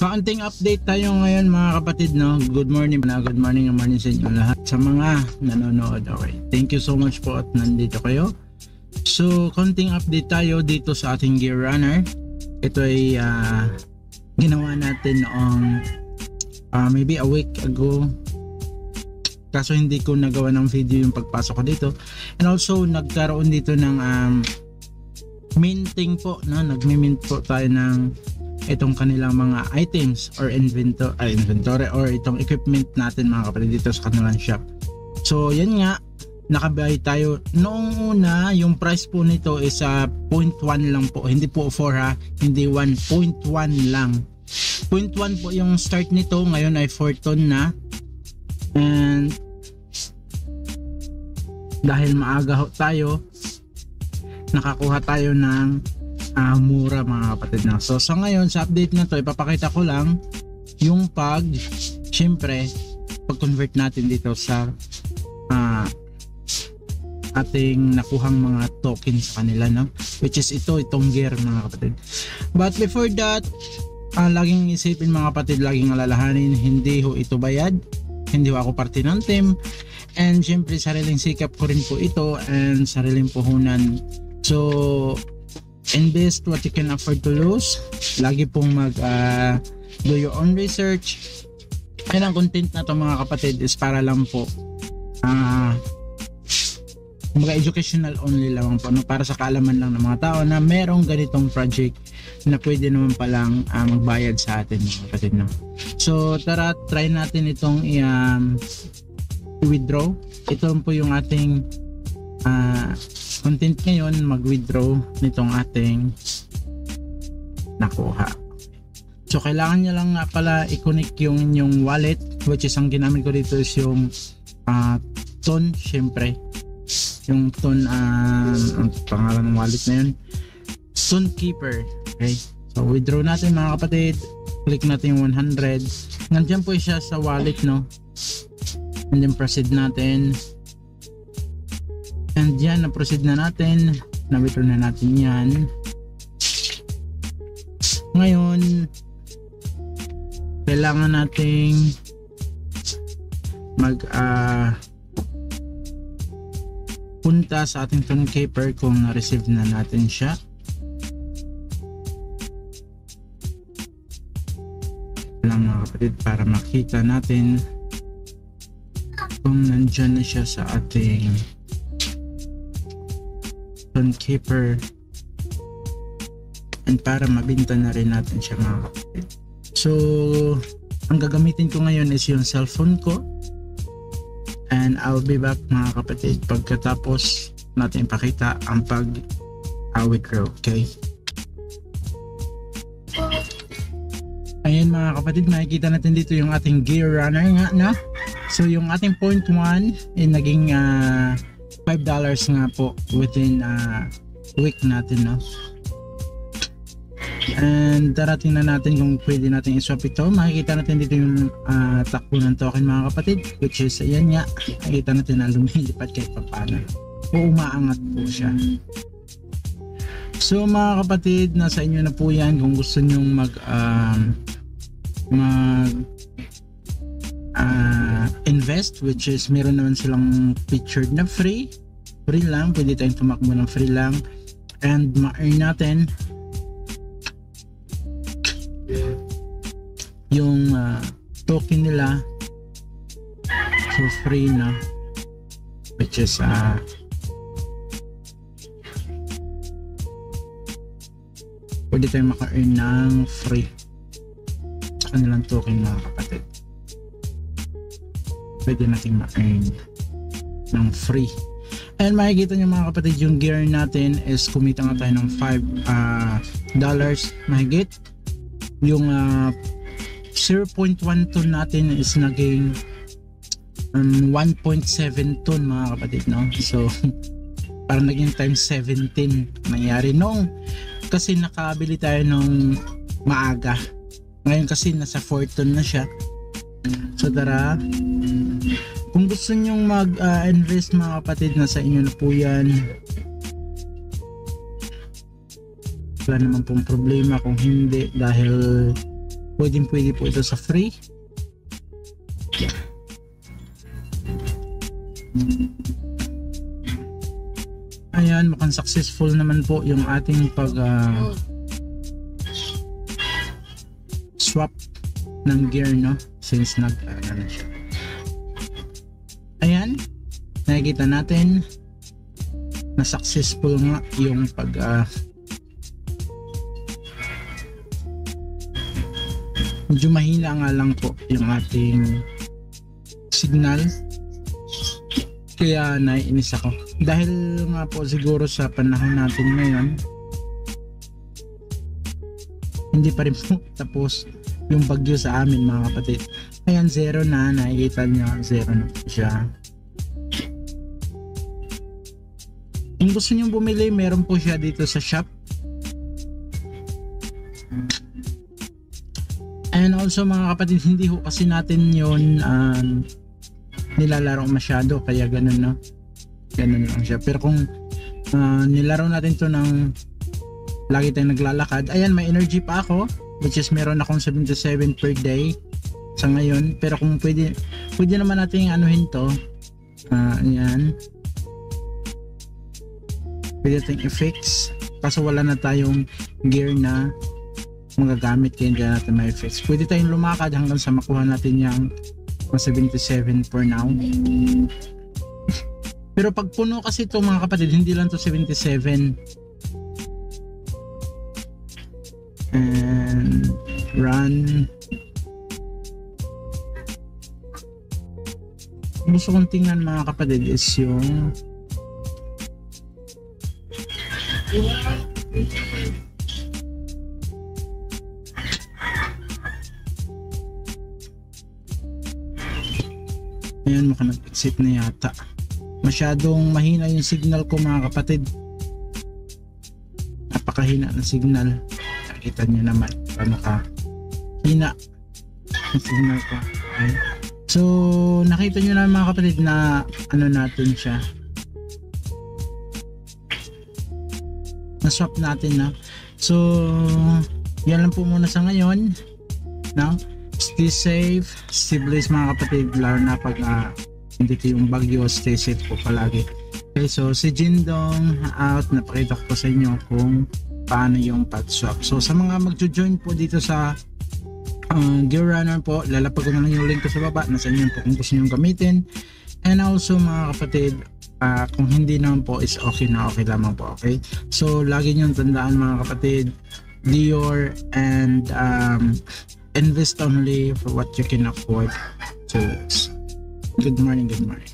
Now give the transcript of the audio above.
Kaunting update tayo ngayon mga kapatid, no? Good morning naman sa inyo lahat sa mga nanonood. Okay, thank you so much po at nandito kayo. So kaunting update tayo dito sa ating Gear Runner. Ito ay ginawa natin noong maybe a week ago, kaso hindi ko nagawa ng video yung pagpasok ko dito. And also nagkaroon dito ng minting po, no? Nagmi-mint po tayo ng itong kanilang mga items or inventory or itong equipment natin mga kapatid dito sa kanilang shop. So yan nga, nakabayad tayo. Noong una, yung price po nito is 0.1 lang po, hindi po 4 ha, hindi 1.1 lang. 0.1 po yung start nito, ngayon ay 4 ton na. And dahil maaga ho tayo, nakakuha tayo ng mura mga kapatid na. So sa ngayon, sa update na to, ipapakita ko lang yung syempre pag-convert natin dito sa ating nakuhang mga tokens sa kanila, no? Which is itong gear mga kapatid. But before that, laging isipin mga kapatid, laging alalahanin, hindi ho ito bayad, hindi ho ako parte ng team, and syempre sariling sikap ko rin po ito and sariling puhunan. So invest what you can afford to lose. Lagi pong do your own research. And ang content na to mga kapatid is para lang po mga educational only lang po, no? Para sa kaalaman lang ng mga tao na merong ganitong project na pwede naman palang magbayad sa atin mga kapatid, no? So tara, try natin itong i-withdraw. Ito po yung ating content ngayon, mag-withdraw nitong ating nakuha. So kailangan nyo lang nga pala i-connect yung inyong wallet, which is ang ginamit ko dito is yung Ton, syempre yung Ton, ang pangalan ng wallet na yun, Ton Keeper. Okay, so withdraw natin mga kapatid, click natin yung 100, nandiyan po siya sa wallet, no? And then proceed natin. And yan, na-proceed na natin, na-withdraw na natin yan. Ngayon, kailangan nating punta sa ating Ton Keeper kung na-receive na natin siya. Lang mga kapatid, para makita natin kung nandyan na siya sa ating Ton Keeper, and para mabinta na rin natin siya mga kapatid. So ang gagamitin ko ngayon is yung cellphone ko, and I'll be back mga kapatid pagkatapos natin ipakita ang pag-withdraw. Okay, ayan mga kapatid, makikita natin dito yung ating Gear Runner nga na. So yung ating 0.1 ay naging $5 nga po within week natin, no? And darating na natin kung pwede natin i-swap ito. Makikita natin dito yung takbo ng token mga kapatid, which is ayan nga, makikita natin na lumilipat kahit paano o umaangat po siya. So mga kapatid, nasa inyo na po yan kung gusto nyong invest, which is meron naman silang featured na free lang, pwede tayong tumakbo ng free lang and ma-earn natin yung token nila for free na, which is pwede tayong maka-earn ng free sa kanilang token mga kapatid. Pwede natin ma-earn ng free. And makikita nyo mga kapatid, yung gear natin is kumita nga tayo ng $5 mahigit. Yung 0.1 ton natin is naging 1.7 ton mga kapatid, no? So parang naging times 17 nangyari nung kasi nakabili tayo nung maaga. Ngayon kasi nasa 4 ton na siya. So tara, kung gusto nyong mag-invest mga kapatid, nasa inyo na po yan. Wala naman pong problema kung hindi, dahil pwede po ito sa free. Ayan, mukhang successful naman po yung ating pag swap ng gear, no, since ano siya. Ayan, nakikita natin na successful nga yung pag medyo mahina nga lang po yung ating signal, kaya naiinis ako dahil nga po siguro sa panahon natin ngayon hindi pa rin po tapos yung bagyo sa amin, mga kapatid. Ayan, zero na, nakikita nyo, zero na po siya. Kung gusto nyo bumili, meron po siya dito sa shop. And also mga kapatid, hindi ho kasi natin yun nilalaro masyado, kaya ganun, no? Ganun lang siya. Pero kung nilaro natin to ng lagi tayong naglalakad, ayan, may energy pa ako, which is meron akong 77 per day sa ngayon. Pero kung pwede naman natin anuhin to, ayan, pwede natin i-fix, kaso wala na tayong gear na magagamit, kaya hindi natin may fix. Pwede tayong lumakad hanggang sa makuha natin yung 77 for now. Pero pag puno kasi ito mga kapatid, hindi lang to 77. And run. Gusto kong tingnan mga kapatid is yung ayan, mukhang nag-exit na yata. Masyadong mahina yung signal ko mga kapatid, napakahina ng signal. Nakita nyo naman paano hina yung signal ko. Okay. So nakita nyo na mga kapatid na ano natin siya, na-swap natin na. So yan lang po muna sa ngayon. Now, stay safe, stay blessed mga kapatid, lalo na pag hindi kayong bagyo, stay safe po palagi. Okay, so si Jindong out, napakita ko sa inyo kung paano yung pad swap. So sa mga magjo-join po dito sa Gear Runner po, lalapag ko na lang yung link ko sa baba, nasa inyo po kung gusto nyo gamitin. And also mga kapatid, kung hindi naman po is okay na, okay lamang po. Okay, so lagi nyo tandaan mga kapatid, Dior and invest only for what you can afford to lose. Good morning, good morning.